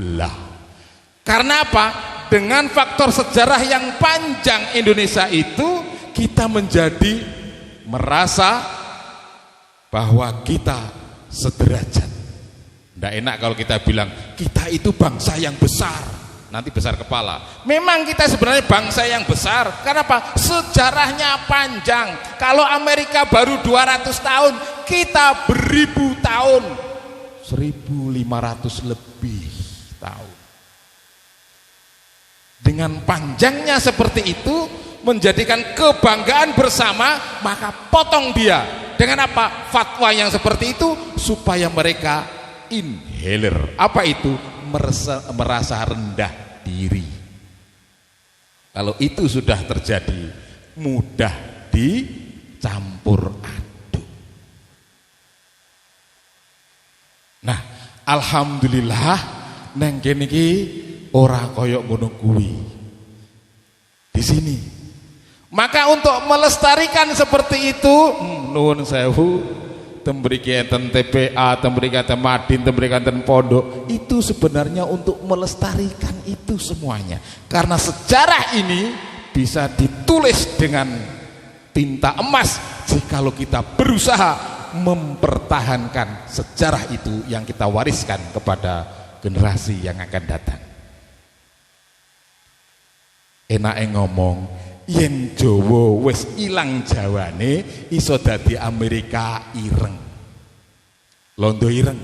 belah. Karena apa? Dengan faktor sejarah yang panjang Indonesia itu, kita menjadi merasa bahwa kita sederajat. Tidak enak kalau kita bilang kita itu bangsa yang besar, nanti besar kepala. Memang kita sebenarnya bangsa yang besar. Karena apa? Sejarahnya panjang. Kalau Amerika baru 200 tahun, kita beribu tahun, 1500 lebih tahun. Dengan panjangnya seperti itu, menjadikan kebanggaan bersama, maka potong dia. Dengan apa? Fatwa yang seperti itu, supaya mereka inhaler. Apa itu? Merasa rendah diri. Kalau itu sudah terjadi, mudah dicampur aduk. Nah, alhamdulillah neng kene iki ora koyok ngono kuwi. Di sini. Maka untuk melestarikan seperti itu, nuwun sewu, tembriki enten TPA, tembriki enten Madin, tembriki enten pondok, itu sebenarnya untuk melestarikan itu semuanya. Karena sejarah ini bisa ditulis dengan tinta emas jikalau kita berusaha mempertahankan sejarah itu yang kita wariskan kepada generasi yang akan datang. Enake ngomong, yen Jawa wis ilang Jawane, iso dadi Amerika ireng. Londo ireng.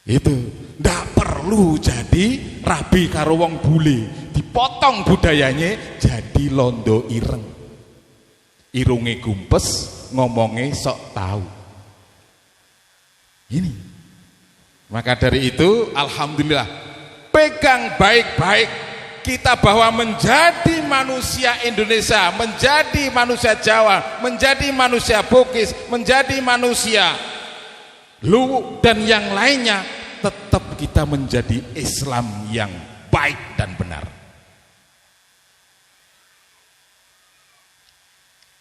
Itu ndak perlu jadi rabi karo wong bule, dipotong budayanya jadi londo ireng. Irunge gumpes, ngomongnya sok tahu. Ini. Maka dari itu alhamdulillah, pegang baik-baik kita bahwa menjadi manusia Indonesia, menjadi manusia Jawa, menjadi manusia Bugis, menjadi manusia Luwu dan yang lainnya, tetap kita menjadi Islam yang baik dan benar.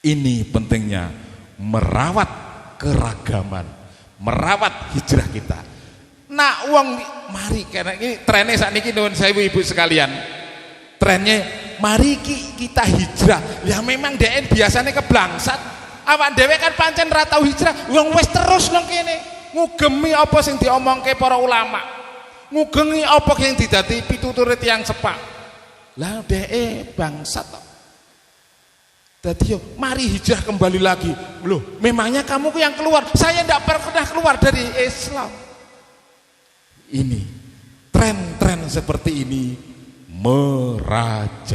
Ini pentingnya merawat keragaman, merawat hijrah kita. Nak wong mari karena ini trennya saat ini nuwun sewu ibu sekalian. Trennya mari kita hijrah. Ya memang DN biasanya keblangsat. Awak dhewe kan pancen ra tau hijrah. Wong wis terus nang kene. Ngugemi apa sing diomongke para ulama. Ngugengi apa sing didadi pituture tiyang sepak. Lah dheke bangsat kok. Dadi yo mari hijrah kembali lagi. Loh, memangnya kamu yang keluar? Saya tidak pernah keluar dari Islam. Ini tren-tren seperti ini merajalela.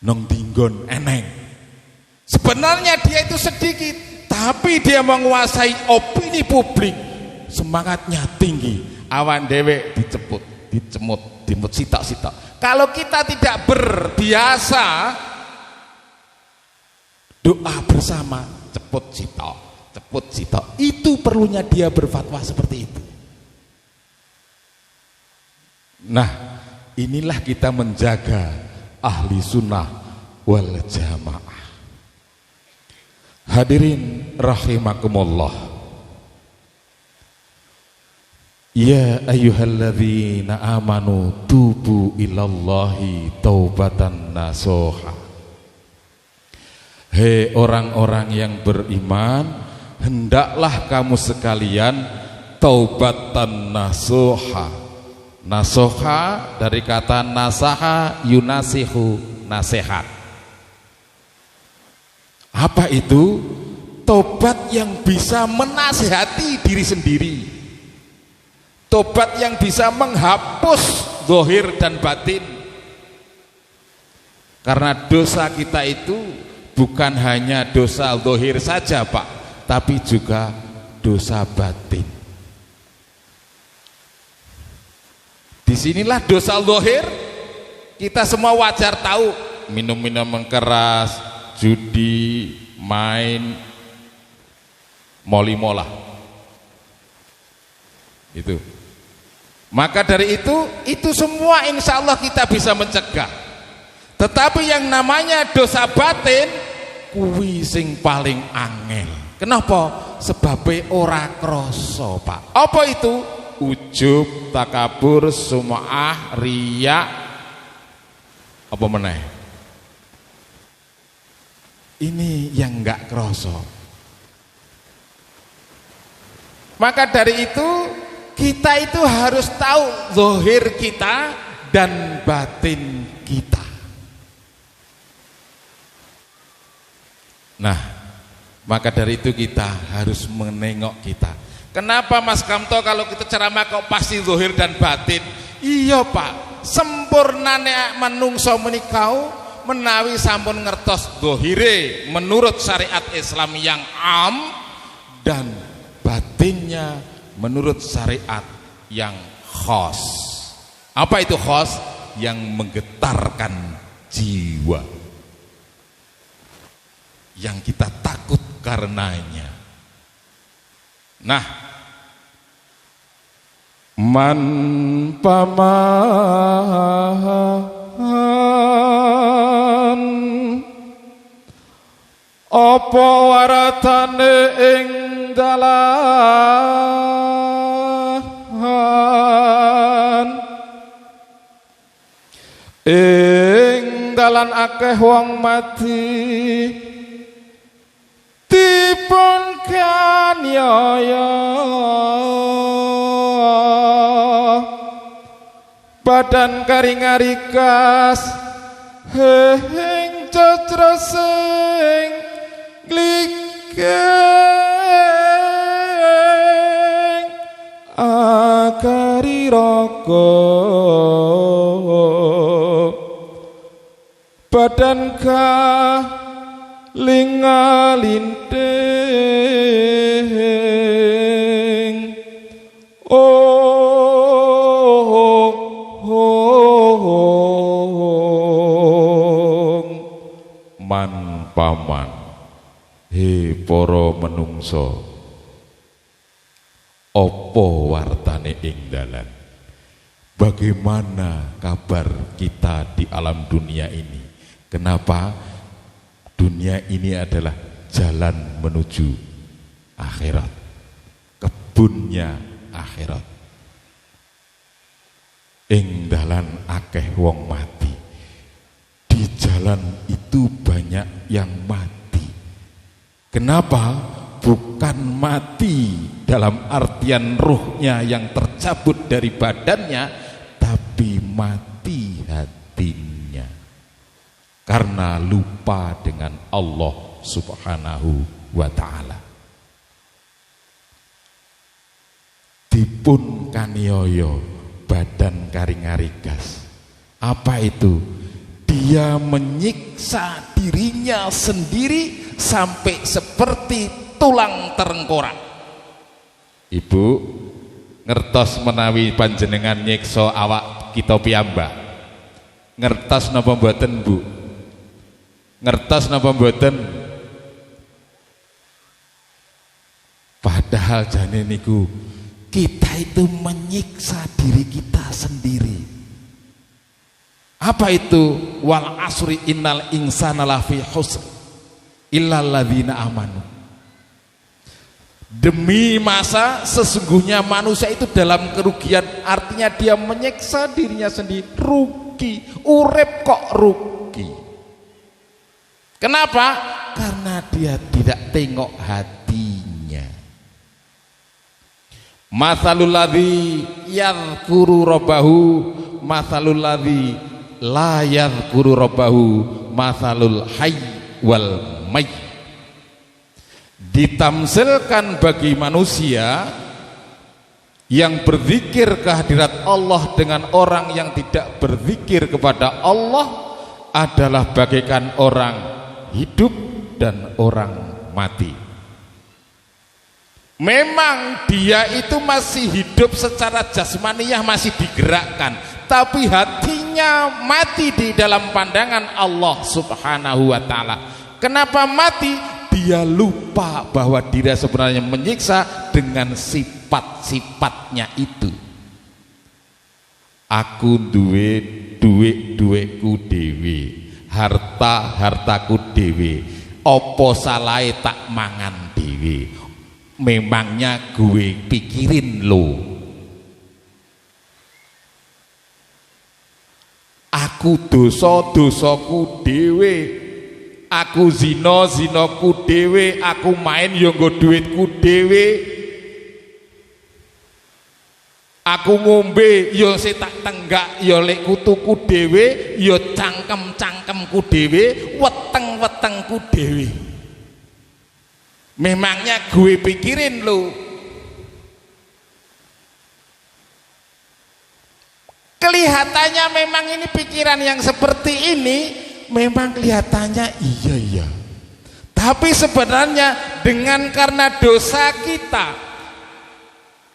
Nong dinggon eneng. Sebenarnya dia itu sedikit, tapi dia menguasai opini publik. Semangatnya tinggi. Awan dewek dicemut, dimut sitak-sitak. Kalau kita tidak berbiasa doa bersama, ceput sitok, itu perlunya dia berfatwa seperti itu. Nah, inilah kita menjaga ahli sunnah wal jamaah. Hadirin rahimakumullah. Ya ayyuhalladzina amanu tubu ilallahi taubatan nasuha. Hei orang-orang yang beriman, hendaklah kamu sekalian taubatan nasuha. Nasuha dari kata nasaha yunasihu, nasihat. Apa itu? Tobat yang bisa menasihati diri sendiri. Tobat yang bisa menghapus zahir dan batin. Karena dosa kita itu bukan hanya dosa zahir saja, Pak, tapi juga dosa batin. Disinilah dosa zahir kita semua wajar tahu, minum-minum keras, judi, main, moli-mola. Itu. Maka dari itu semua insya Allah kita bisa mencegah. Tetapi yang namanya dosa batin kuwi sing paling angel. Kenapa? Sebabnya ora krasa, Pak. Apa itu? Ujub, takabur, sum'ah, riya, apa meneh? Ini yang enggak krasa. Maka dari itu kita itu harus tahu zahir kita dan batin kita. Nah, maka dari itu kita harus menengok kita. Kenapa Mas Kamto kalau kita ceramah kok pasti zahir dan batin? Iya Pak, sempurnane manungsa menikau menawi sampun ngertos zahire menurut syariat Islam yang am dan batinnya menurut syariat yang khas. Apa itu khas? Yang menggetarkan jiwa, yang kita takut karenanya. Nah, man paman apa waratane ing dalan akeh wong mati dipun kaniaya badan karing-arikas heng cocrosing glikeng akari rokok badan ka lingalinting man paman he para menungso apa wartane ing dalan. Bagaimana kabar kita di alam dunia ini? Kenapa? Dunia ini adalah jalan menuju akhirat, kebunnya akhirat. Ing dalan akeh wong mati. Di jalan itu banyak yang mati. Kenapa? Bukan mati dalam artian ruhnya yang tercabut dari badannya, tapi mati hatinya. Karena lupa dengan Allah Subhanahu wa ta'ala. Dipun kaniaya badan karing-arigas. Apa itu? Dia menyiksa dirinya sendiri sampai seperti tulang terengkorak. Ibu ngertos menawi panjenengan nyiksa awak kita piyambak. Ngertos napa mboten, Bu? Ngertos napa mboten? Padahal jane niku kita itu menyiksa diri kita sendiri. Apa itu? Wal asri innal insana lafi khusr illal ladzina amanu. Demi masa sesungguhnya manusia itu dalam kerugian, artinya dia menyiksa dirinya sendiri, rugi, urip kok rugi. Kenapa? Karena dia tidak tengok hatinya. Matsalul ladzi yadhkuru rabbahu matsalul ladzi la yadhkuru rabbahu matsalul hayy wal mayyit. Ditamsilkan bagi manusia yang berzikir kehadirat Allah dengan orang yang tidak berzikir kepada Allah adalah bagaikan orang hidup dan orang mati. Memang dia itu masih hidup secara jasmaniah, masih digerakkan, tapi hatinya mati di dalam pandangan Allah Subhanahu wa ta'ala. Kenapa mati? Dia lupa bahwa dia sebenarnya menyiksa dengan sifat-sifatnya itu. Aku duwe duwe-duweku dewe, harta-hartaku dewe, opo salahe tak mangan dewe. dewe. Memangnya gue pikirin lo, aku dosa-dosaku dewe, aku zina-zinaku dewe, aku main yo nggo duitku dewe, aku ngombe yo tak tenggak yo lek kutuku dewe, yo cangkem-cangkemku dewe, weteng-wetengku dewe. Memangnya gue pikirin lo. Kelihatannya memang ini pikiran yang seperti ini, memang kelihatannya iya. Tapi sebenarnya dengan karena dosa kita,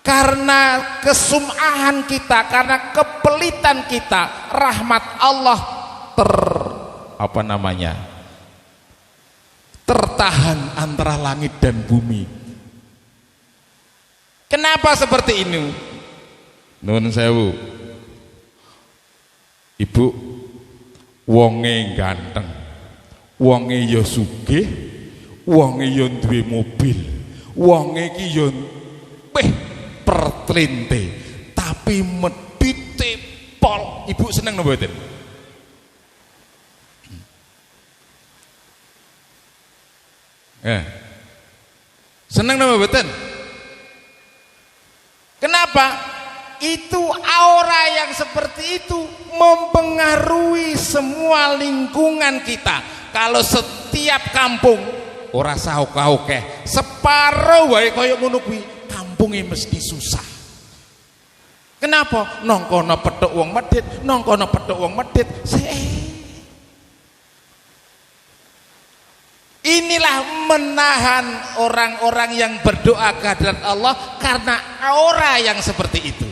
karena kesum'ahan kita, karena kepelitan kita, rahmat Allah tertahan antara langit dan bumi. Kenapa seperti ini? Nuwun sewu, ibu, wonge ganteng, wonge ya sugih, wonge ya duwe mobil, wonge iki ya pertlinte, tapi medite pol. Ibu seneng napa mboten? Seneng napa mboten? Kenapa? Itu aura yang seperti itu mempengaruhi semua lingkungan kita. Kalau setiap kampung ora sauk-auke, separo wae kaya ngono kuwi, kampunge mesti susah. Kenapa? Nang kono petuk wong medhit, nang kono petuk wong medhit. Inilah menahan orang-orang yang berdoa kehadirat Allah karena aura yang seperti itu.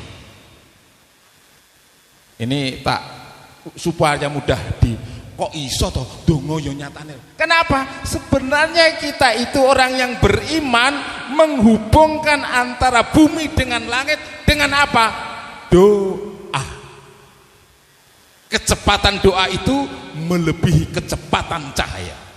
Ini tak supaya mudah kok iso toh donga yo nyatane. Kenapa? Sebenarnya kita itu orang yang beriman menghubungkan antara bumi dengan langit dengan apa? Doa. Kecepatan doa itu melebihi kecepatan cahaya.